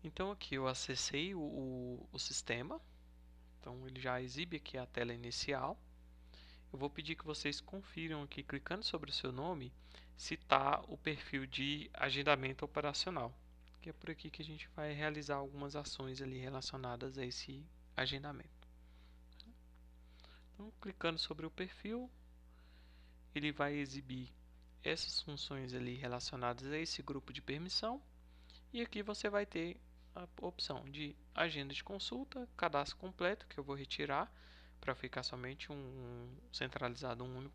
Então aqui eu acessei o sistema, então ele já exibe aqui a tela inicial. Eu vou pedir que vocês confiram aqui, clicando sobre o seu nome, se está o perfil de agendamento operacional, que é por aqui que a gente vai realizar algumas ações ali relacionadas a esse agendamento. Então, clicando sobre o perfil, ele vai exibir essas funções ali relacionadas a esse grupo de permissão, e aqui você vai ter a opção de agenda de consulta, cadastro completo, que eu vou retirar para ficar somente centralizado uma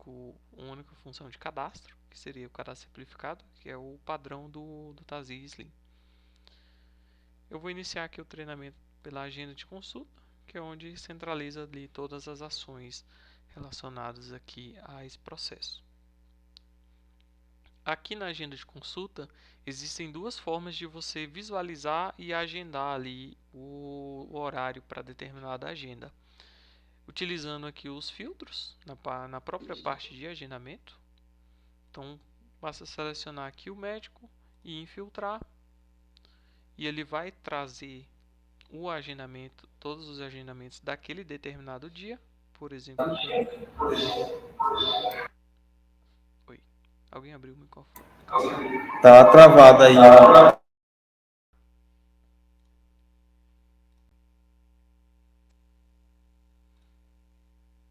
única função de cadastro, que seria o cadastro simplificado, que é o padrão do Tazia Slim. Eu vou iniciar aqui o treinamento pela agenda de consulta, que é onde centraliza ali todas as ações relacionadas aqui a esse processo. Aqui na agenda de consulta, existem duas formas de você visualizar e agendar ali o horário para determinada agenda. Utilizando aqui os filtros na própria parte de agendamento. Então, basta selecionar aqui o médico e infiltrar. E ele vai trazer o agendamento, todos os agendamentos daquele determinado dia. Por exemplo, eu quero... Oi, alguém abriu o microfone? Tá travado aí.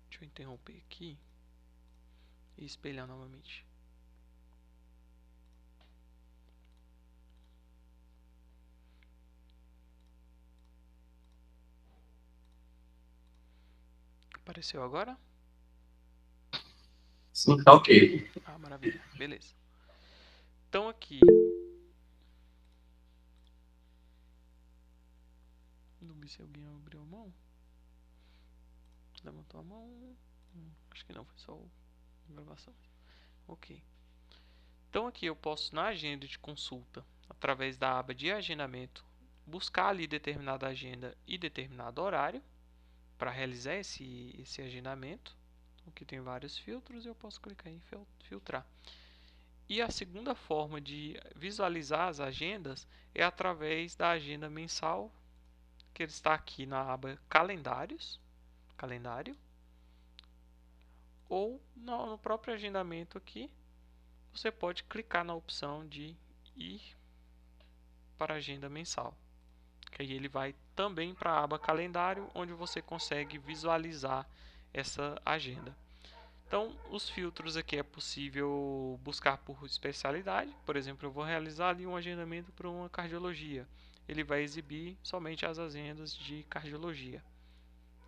Deixa eu interromper aqui e espelhar novamente. Apareceu agora? Sim, tá ok. Ah, maravilha. Beleza. Então aqui, não vi se alguém abriu a mão. Levantou a mão. Acho que não, foi só a gravação. Ok. Então aqui eu posso, na agenda de consulta, através da aba de agendamento, buscar ali determinada agenda e determinado horário para realizar esse agendamento. Aqui tem vários filtros e eu posso clicar em filtrar. E a segunda forma de visualizar as agendas é através da agenda mensal, que está aqui na aba calendários, calendário, ou no próprio agendamento aqui, você pode clicar na opção de ir para a agenda mensal, que aí ele vai também para a aba calendário, onde você consegue visualizar essa agenda. Então, os filtros aqui é possível buscar por especialidade. Por exemplo, eu vou realizar ali um agendamento para uma cardiologia. Ele vai exibir somente as agendas de cardiologia.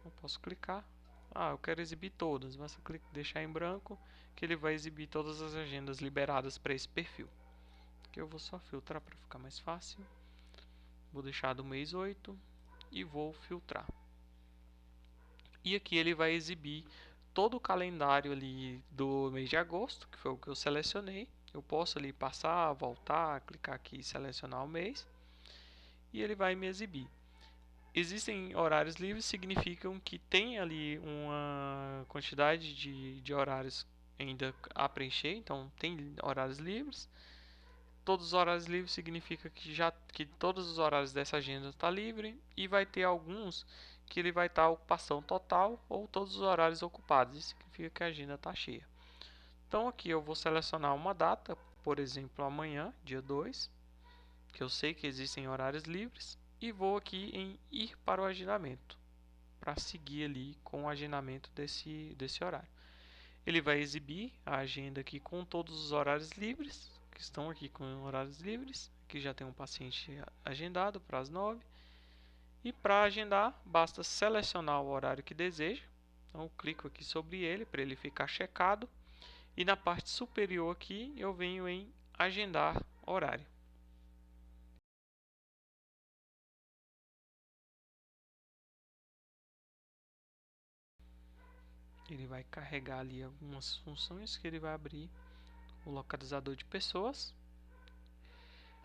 Eu posso clicar. Eu quero exibir todas. Basta deixar em branco que ele vai exibir todas as agendas liberadas para esse perfil. Aqui eu vou só filtrar para ficar mais fácil. Vou deixar do mês 8 e vou filtrar. E aqui ele vai exibir todo o calendário ali do mês de agosto, que foi o que eu selecionei. Eu posso ali passar, voltar, clicar aqui e selecionar o mês. E ele vai me exibir. Existem horários livres, significam que tem ali uma quantidade de horários ainda a preencher. Então tem horários livres. Todos os horários livres significa que todos os horários dessa agenda está livre, e vai ter alguns que ele vai estar ocupação total ou todos os horários ocupados. Isso significa que a agenda está cheia. Então aqui eu vou selecionar uma data, por exemplo, amanhã, dia 2, que eu sei que existem horários livres, e vou aqui em ir para o agendamento, para seguir ali com o agendamento desse horário. Ele vai exibir a agenda aqui com todos os horários livres, que estão aqui com horários livres. Aqui já tem um paciente agendado para as 9. E para agendar, basta selecionar o horário que deseja. Então, eu clico aqui sobre ele para ele ficar checado. E na parte superior aqui, eu venho em agendar horário. Ele vai carregar ali algumas funções que ele vai abrir o localizador de pessoas.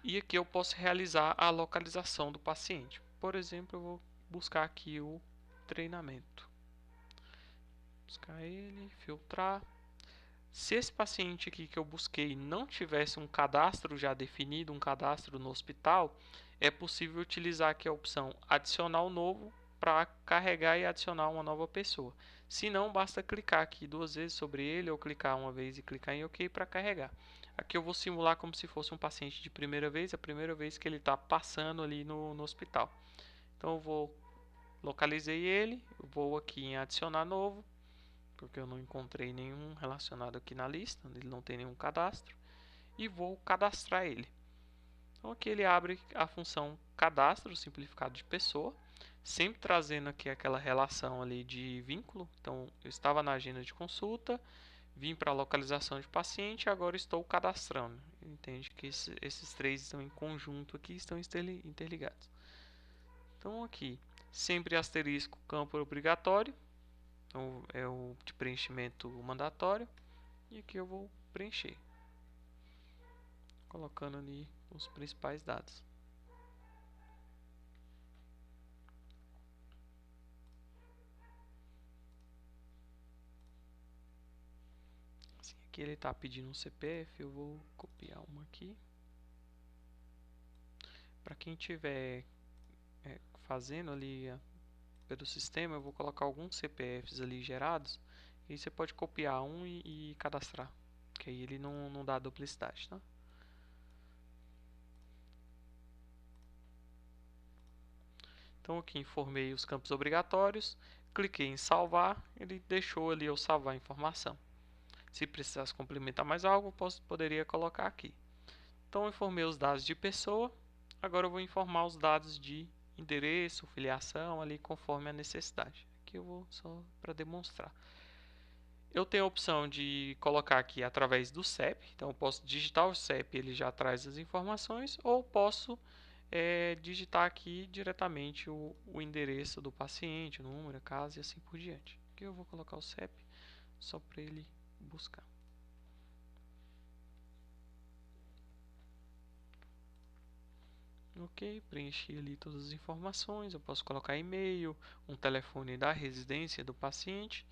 E aqui eu posso realizar a localização do paciente. Por exemplo, eu vou buscar aqui o treinamento. Buscar ele, filtrar. Se esse paciente aqui que eu busquei não tivesse um cadastro já definido, um cadastro no hospital, é possível utilizar aqui a opção adicionar o novo para carregar e adicionar uma nova pessoa. Se não, basta clicar aqui 2 vezes sobre ele ou clicar uma vez e clicar em OK para carregar. Aqui eu vou simular como se fosse um paciente de primeira vez, a primeira vez que ele está passando ali no hospital. Então eu vou localizei ele, eu vou aqui em adicionar novo, porque eu não encontrei nenhum relacionado aqui na lista, ele não tem nenhum cadastro, e vou cadastrar ele. Então aqui ele abre a função cadastro simplificado de pessoa, sempre trazendo aqui aquela relação ali de vínculo. Então eu estava na agenda de consulta, vim para a localização de paciente e agora estou cadastrando. Entende que esses três estão em conjunto aqui, estão interligados. Então aqui, sempre asterisco campo obrigatório, então é o de preenchimento mandatório, e aqui eu vou preencher, colocando ali os principais dados. Assim, aqui ele está pedindo um CPF, eu vou copiar uma aqui. Para quem tiver fazendo ali pelo sistema, eu vou colocar alguns CPFs ali gerados, e você pode copiar um e cadastrar, que aí ele não dá duplicidade, tá? Então aqui informei os campos obrigatórios, cliquei em salvar, ele deixou ali eu salvar a informação. Se precisasse complementar mais algo, poderia colocar aqui. Então informei os dados de pessoa, agora eu vou informar os dados de endereço, filiação, ali conforme a necessidade. Aqui eu vou só para demonstrar. Eu tenho a opção de colocar aqui através do CEP, então eu posso digitar o CEP, ele já traz as informações, ou posso digitar aqui diretamente o endereço do paciente, o número, a casa e assim por diante. Aqui eu vou colocar o CEP só para ele buscar. Ok, preenchi ali todas as informações. Eu posso colocar e-mail, um telefone da residência do paciente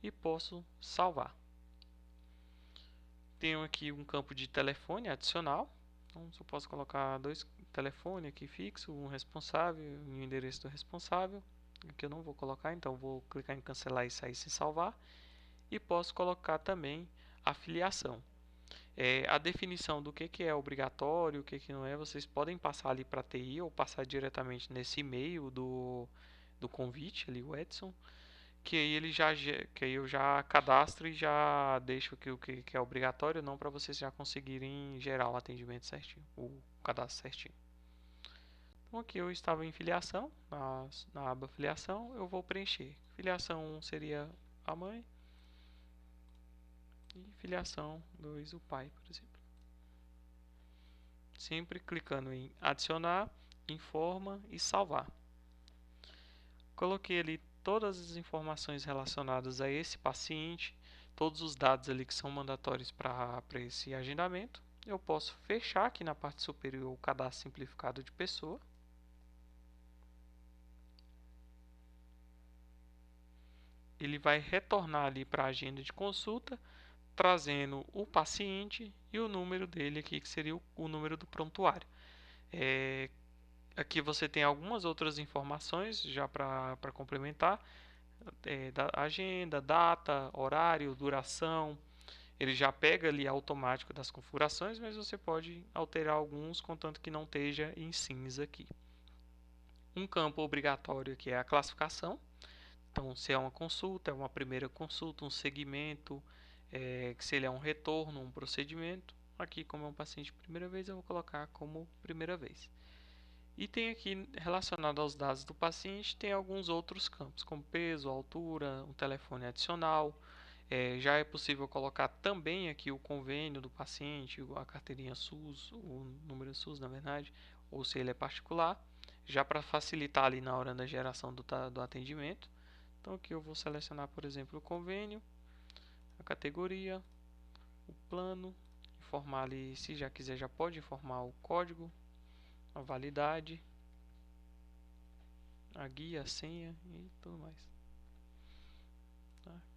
e posso salvar. Tenho aqui um campo de telefone adicional. Então, eu posso colocar 2 telefones aqui fixo, um responsável e um endereço do responsável. Aqui eu não vou colocar, então vou clicar em cancelar e sair sem salvar. E posso colocar também a filiação. A definição do que é obrigatório, o que não é, vocês podem passar ali para a TI ou passar diretamente nesse e-mail do convite ali, o Edson, que aí que aí eu já cadastro e já deixo o que é obrigatório, não, para vocês já conseguirem gerar o atendimento certinho, o cadastro certinho. Então aqui eu estava em filiação, na aba filiação, eu vou preencher. Filiação 1 seria a mãe e filiação 2 o pai, por exemplo. Sempre clicando em adicionar, informa e salvar. Coloquei ali todas as informações relacionadas a esse paciente, todos os dados ali que são mandatórios para esse agendamento. Eu posso fechar aqui na parte superior o cadastro simplificado de pessoa. Ele vai retornar ali para a agenda de consulta, trazendo o paciente e o número dele aqui, que seria o número do prontuário. Aqui você tem algumas outras informações já para complementar, da agenda, data, horário, duração. Ele já pega ali automático das configurações, mas você pode alterar alguns, contanto que não esteja em cinza aqui. Um campo obrigatório aqui é a classificação. Então, se é uma consulta, é uma primeira consulta, um segmento, se ele é um retorno, um procedimento. Aqui, como é um paciente de primeira vez, eu vou colocar como primeira vez. E tem aqui, relacionado aos dados do paciente, tem alguns outros campos, como peso, altura, um telefone adicional. Já é possível colocar também aqui o convênio do paciente, a carteirinha SUS, o número SUS, na verdade, ou se ele é particular, já para facilitar ali na hora da geração do atendimento. Então aqui eu vou selecionar, por exemplo, o convênio, a categoria, o plano, informar ali, se já quiser, já pode informar o código, a validade, a guia, a senha e tudo mais.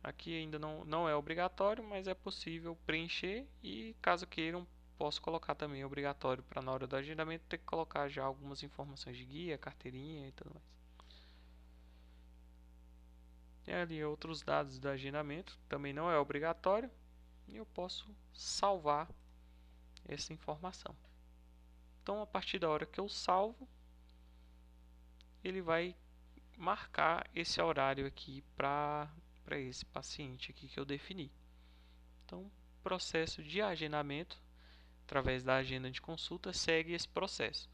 Aqui ainda não é obrigatório, mas é possível preencher e, caso queiram, posso colocar também obrigatório para na hora do agendamento ter que colocar já algumas informações de guia, carteirinha e tudo mais. Tem ali outros dados do agendamento, também não é obrigatório, e eu posso salvar essa informação. Então, a partir da hora que eu salvo, ele vai marcar esse horário aqui para esse paciente aqui que eu defini. Então, processo de agendamento através da agenda de consulta segue esse processo.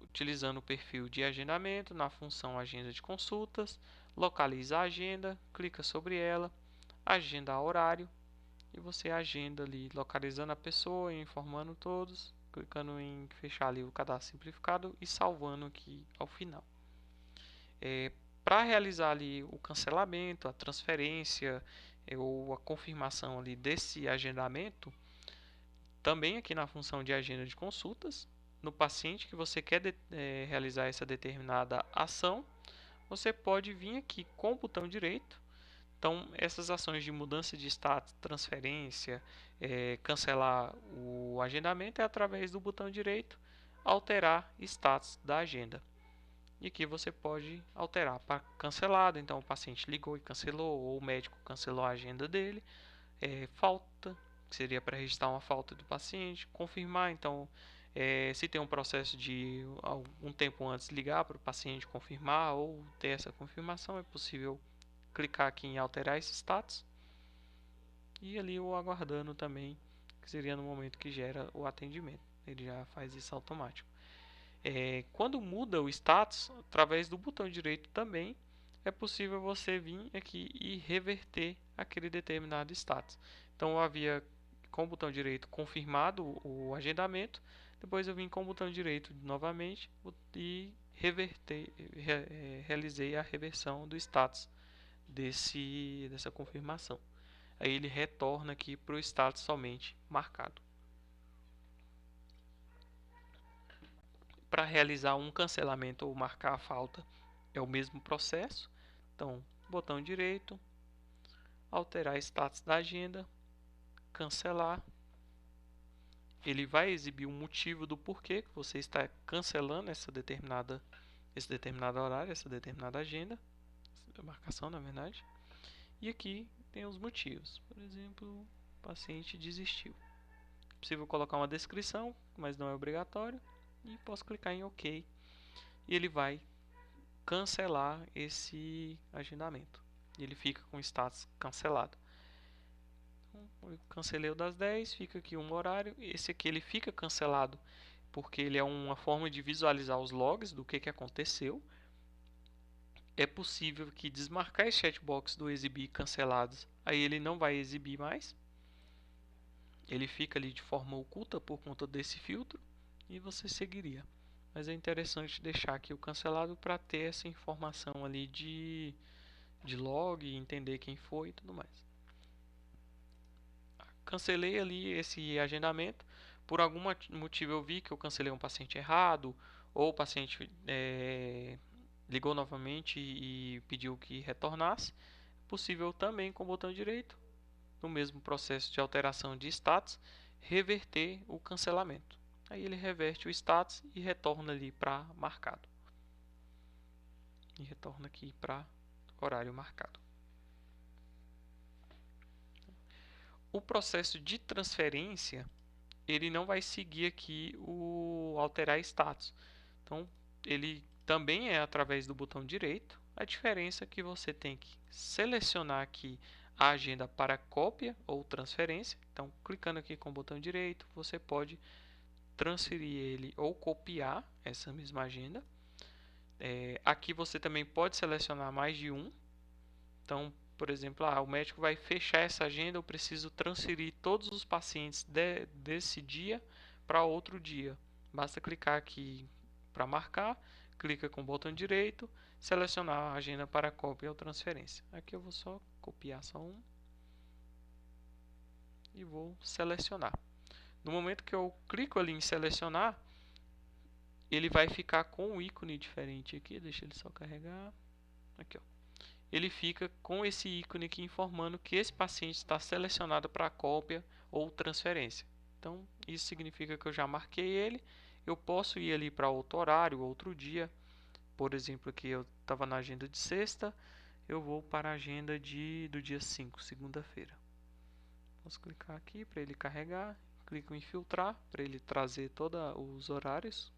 Utilizando o perfil de agendamento na função agenda de consultas, localiza a agenda, clica sobre ela, agenda horário e você agenda ali localizando a pessoa, informando todos, clicando em fechar ali o cadastro simplificado e salvando aqui ao final. Para realizar ali o cancelamento, a transferência ou a confirmação ali desse agendamento, também aqui na função de agenda de consultas, no paciente que você quer realizar essa determinada ação, você pode vir aqui com o botão direito. Então, essas ações de mudança de status, transferência, cancelar o agendamento é através do botão direito, alterar status da agenda. E aqui você pode alterar para cancelado, então o paciente ligou e cancelou, ou o médico cancelou a agenda dele. Falta, que seria para registrar uma falta do paciente, confirmar, então se tem um processo de algum tempo antes ligar para o paciente confirmar ou ter essa confirmação, é possível clicar aqui em alterar esse status e ali o aguardando também, que seria no momento que gera o atendimento, ele já faz isso automático. Quando muda o status, através do botão direito também é possível você vir aqui e reverter aquele determinado status. Então eu havia com o botão direito confirmado o agendamento, depois eu vim com o botão direito novamente e realizei a reversão do status dessa confirmação. Aí ele retorna aqui para o status somente marcado. Para realizar um cancelamento ou marcar a falta é o mesmo processo. Então, botão direito, alterar status da agenda, cancelar. Ele vai exibir o motivo do porquê que você está cancelando esse determinado horário, essa determinada agenda, essa marcação na verdade. E aqui tem os motivos. Por exemplo, o paciente desistiu. É possível colocar uma descrição, mas não é obrigatório. E posso clicar em OK. E ele vai cancelar esse agendamento. Ele fica com o status cancelado. Então, eu cancelei o das 10, fica aqui um horário. Esse aqui ele fica cancelado porque ele é uma forma de visualizar os logs do que aconteceu. É possível que desmarcar esse chatbox do exibir cancelados, aí ele não vai exibir mais. Ele fica ali de forma oculta por conta desse filtro e você seguiria. Mas é interessante deixar aqui o cancelado para ter essa informação ali de log, entender quem foi e tudo mais. Cancelei ali esse agendamento. Por algum motivo eu vi que eu cancelei um paciente errado, ou o paciente ligou novamente e pediu que retornasse. Possível também com o botão direito, no mesmo processo de alteração de status, reverter o cancelamento. Aí ele reverte o status e retorna ali para marcado. E retorna aqui para horário marcado. O processo de transferência, ele não vai seguir aqui o alterar status. Então, ele também é através do botão direito. A diferença é que você tem que selecionar aqui a agenda para cópia ou transferência. Então, clicando aqui com o botão direito, você pode transferir ele ou copiar essa mesma agenda. Aqui você também pode selecionar mais de um. Então, por exemplo, o médico vai fechar essa agenda, eu preciso transferir todos os pacientes desse dia para outro dia. Basta clicar aqui para marcar, clica com o botão direito, selecionar a agenda para cópia ou transferência. Aqui eu vou só copiar só um e vou selecionar. No momento que eu clico ali em selecionar, ele vai ficar com um ícone diferente aqui, deixa ele só carregar. Aqui, ó. Ele fica com esse ícone aqui informando que esse paciente está selecionado para cópia ou transferência. Então, isso significa que eu já marquei ele. Eu posso ir ali para outro horário, outro dia. Por exemplo, aqui eu estava na agenda de sexta, eu vou para a agenda do dia 5, segunda-feira. Posso clicar aqui para ele carregar. Clico em filtrar para ele trazer todos os horários.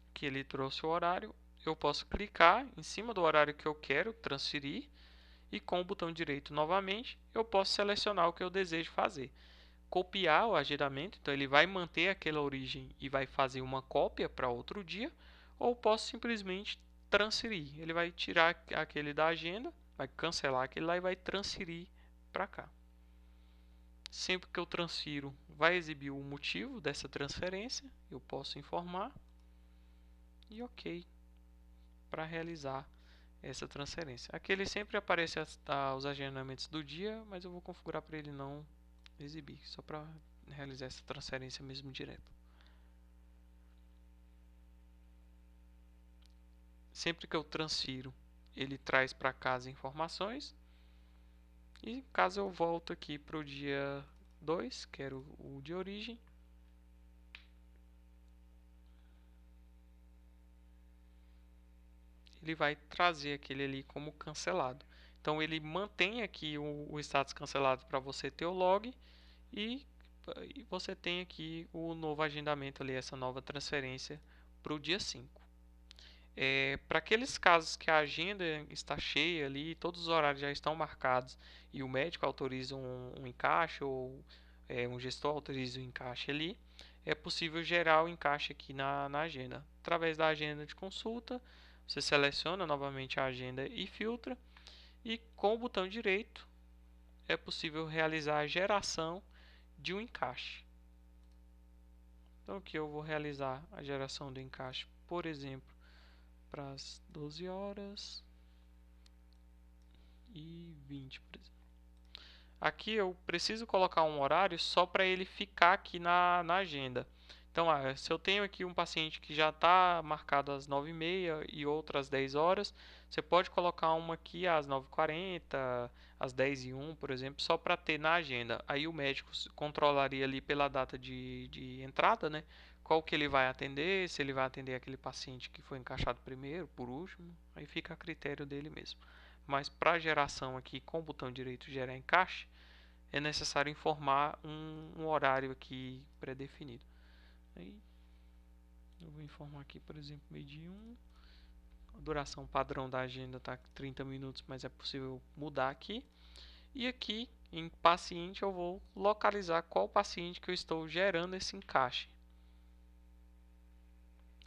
Aqui ele trouxe o horário. Eu posso clicar em cima do horário que eu quero transferir e com o botão direito novamente eu posso selecionar o que eu desejo fazer. Copiar o agendamento, então ele vai manter aquela origem e vai fazer uma cópia para outro dia, ou posso simplesmente transferir. Ele vai tirar aquele da agenda, vai cancelar aquele lá e vai transferir para cá. Sempre que eu transfiro, vai exibir o motivo dessa transferência, eu posso informar e OK para realizar essa transferência. Aqui ele sempre aparece os agendamentos do dia, mas eu vou configurar para ele não exibir, só para realizar essa transferência mesmo direto. Sempre que eu transfiro, ele traz para cá as informações. E caso eu volto aqui para o dia 2, que era o de origem, ele vai trazer aquele ali como cancelado. Então ele mantém aqui o status cancelado para você ter o log e você tem aqui o novo agendamento ali, essa nova transferência para o dia 5. Para aqueles casos que a agenda está cheia ali, todos os horários já estão marcados e o médico autoriza um encaixe ou um gestor autoriza o encaixe ali, é possível gerar o encaixe aqui na agenda. Através da agenda de consulta, você seleciona novamente a agenda e filtra, e com o botão direito é possível realizar a geração de um encaixe. Então aqui eu vou realizar a geração do encaixe, por exemplo, para as 12 horas e 20, por exemplo. Aqui eu preciso colocar um horário só para ele ficar aqui na agenda. Então, se eu tenho aqui um paciente que já está marcado às 9h30 e outra às 10 horas, você pode colocar uma aqui às 9h40, às 10h01, por exemplo, só para ter na agenda. Aí o médico controlaria ali pela data de entrada, né? Qual que ele vai atender, se ele vai atender aquele paciente que foi encaixado primeiro, por último, aí fica a critério dele mesmo. Mas para geração aqui com o botão direito gerar encaixe, é necessário informar um horário aqui pré-definido. Aí eu vou informar aqui, por exemplo, meio-dia 1. A duração padrão da agenda está 30 minutos, mas é possível mudar aqui. E aqui em paciente eu vou localizar qual paciente que eu estou gerando esse encaixe.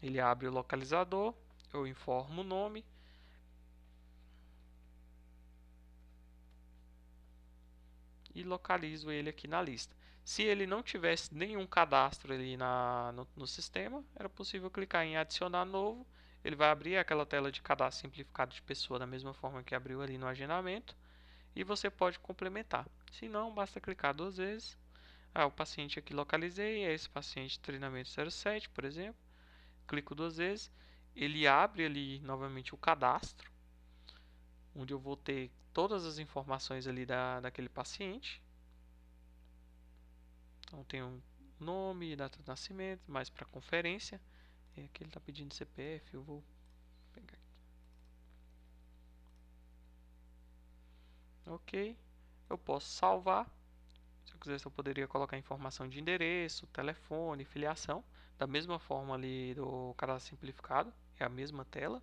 Ele abre o localizador, eu informo o nome. E localizo ele aqui na lista. Se ele não tivesse nenhum cadastro ali no sistema, era possível clicar em adicionar novo. Ele vai abrir aquela tela de cadastro simplificado de pessoa da mesma forma que abriu ali no agendamento. E você pode complementar. Se não, basta clicar 2 vezes. O paciente aqui localizei, é esse paciente treinamento 07, por exemplo. Clico 2 vezes. Ele abre ali novamente o cadastro, onde eu vou ter todas as informações ali daquele paciente. Então tem um nome, data de nascimento, mais para conferência. Aqui ele está pedindo CPF, eu vou pegar aqui. Ok, eu posso salvar. Se eu quisesse eu poderia colocar informação de endereço, telefone, filiação. Da mesma forma ali do cadastro simplificado, é a mesma tela.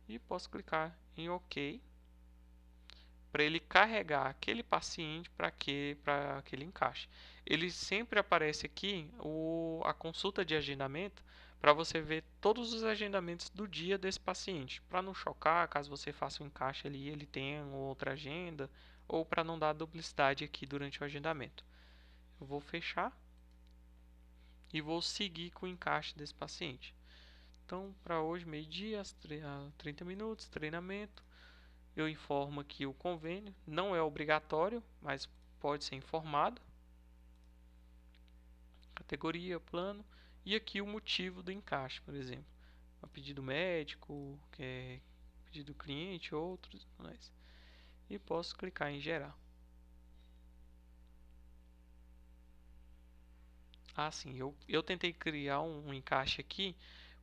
E posso clicar em OK para ele carregar aquele paciente para aquele encaixe. Ele sempre aparece aqui a consulta de agendamento para você ver todos os agendamentos do dia desse paciente, para não chocar caso você faça um encaixe ali ele tenha outra agenda, ou para não dar duplicidade aqui durante o agendamento. Eu vou fechar e vou seguir com o encaixe desse paciente. Então, para hoje, meio-dia, 30 minutos, treinamento. Eu informo aqui o convênio, não é obrigatório, mas pode ser informado. Categoria, plano, e aqui o motivo do encaixe, por exemplo. A pedido médico, pedido pedido do cliente, outros, mais. E posso clicar em gerar. Sim, eu tentei criar um encaixe aqui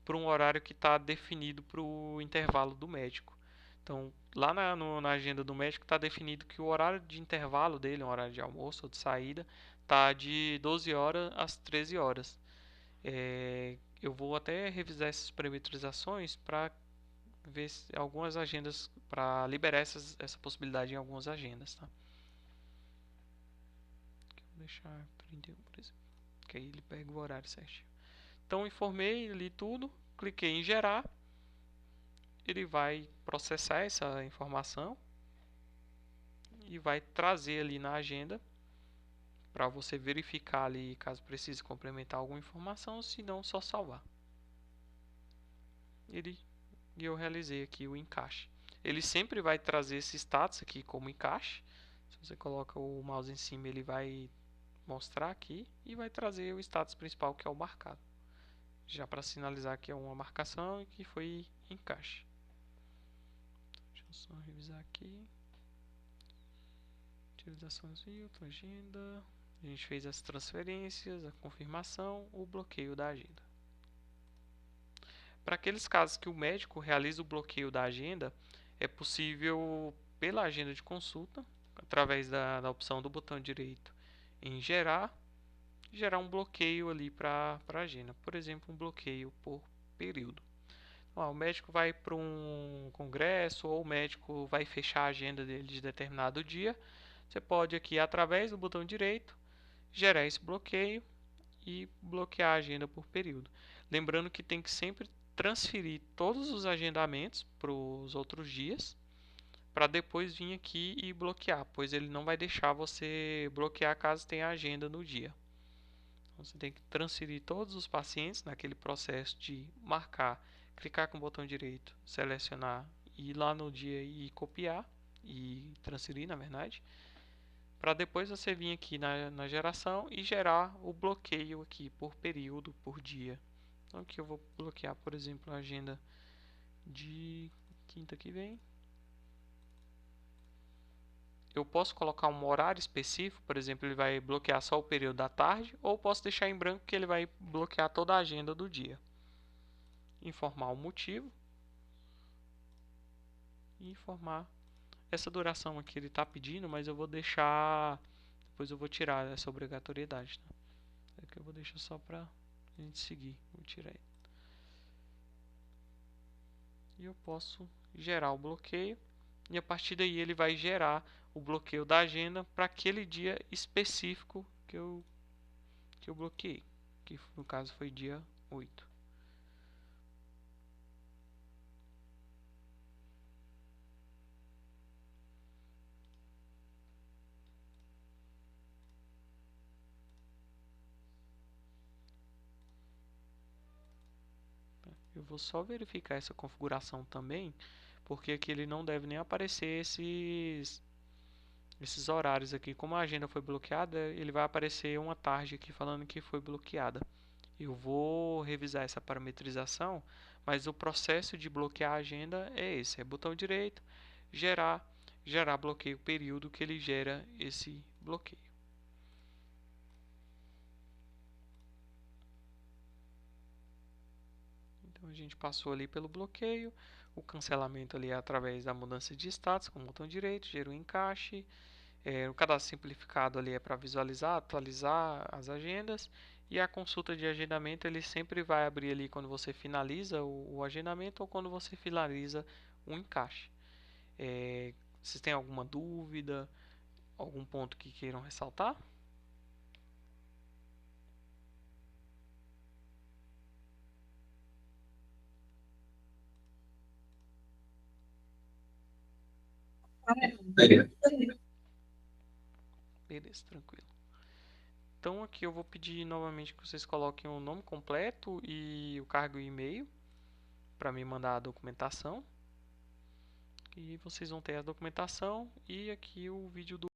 para um horário que está definido para o intervalo do médico. Então, lá na agenda do médico está definido que o horário de intervalo dele, um horário de almoço ou de saída, está de 12 horas às 13 horas. Eu vou até revisar essas parametrizações para ver se algumas agendas, para liberar essa possibilidade em algumas agendas, tá? Vou deixar 31, por exemplo, que aí ele pega o horário certinho. Então, informei ali tudo, cliquei em gerar, ele vai processar essa informação e vai trazer ali na agenda para você verificar ali caso precise complementar alguma informação, se não, só salvar. E eu realizei aqui o encaixe. Ele sempre vai trazer esse status aqui como encaixe. Se você coloca o mouse em cima, ele vai mostrar aqui e vai trazer o status principal, que é o marcado. Já para sinalizar que é uma marcação e que foi encaixe. Deixa eu só revisar aqui. Utilizações e outra agenda. A gente fez as transferências, a confirmação, o bloqueio da agenda. Para aqueles casos que o médico realiza o bloqueio da agenda, é possível, pela agenda de consulta, através da opção do botão direito em gerar um bloqueio ali para a agenda. Por exemplo, um bloqueio por período. O médico vai para um congresso ou o médico vai fechar a agenda dele de determinado dia. Você pode aqui, através do botão direito, gerar esse bloqueio e bloquear a agenda por período. Lembrando que tem que sempre transferir todos os agendamentos para os outros dias, para depois vir aqui e bloquear, pois ele não vai deixar você bloquear caso tenha agenda no dia. Então, você tem que transferir todos os pacientes naquele processo de marcar, clicar com o botão direito, selecionar, ir lá no dia e copiar e transferir, na verdade, para depois você vir aqui na geração e gerar o bloqueio aqui por período, por dia. Então aqui eu vou bloquear, por exemplo, a agenda de quinta que vem. Eu posso colocar um horário específico, por exemplo, ele vai bloquear só o período da tarde, ou posso deixar em branco que ele vai bloquear toda a agenda do dia. Informar o motivo e informar essa duração aqui ele está pedindo, mas eu vou deixar, depois eu vou tirar essa obrigatoriedade, tá? Aqui eu vou deixar só para a gente seguir, vou tirar ele. E eu posso gerar o bloqueio e a partir daí ele vai gerar o bloqueio da agenda para aquele dia específico que eu bloqueei, que no caso foi dia 8. Eu vou só verificar essa configuração também, porque aqui ele não deve nem aparecer esses horários aqui. Como a agenda foi bloqueada, ele vai aparecer uma tarde aqui falando que foi bloqueada. Eu vou revisar essa parametrização, mas o processo de bloquear a agenda é esse, é botão direito, gerar bloqueio período, que ele gera esse bloqueio. Então a gente passou ali pelo bloqueio, o cancelamento ali é através da mudança de status com o botão direito, gera um encaixe. O cadastro simplificado ali é para visualizar, atualizar as agendas, e a consulta de agendamento ele sempre vai abrir ali quando você finaliza o agendamento ou quando você finaliza o encaixe. Vocês têm alguma dúvida, algum ponto que queiram ressaltar? Beleza, tranquilo. Então aqui eu vou pedir novamente que vocês coloquem o nome completo e o cargo e e-mail para me mandar a documentação. E vocês vão ter a documentação e aqui o vídeo do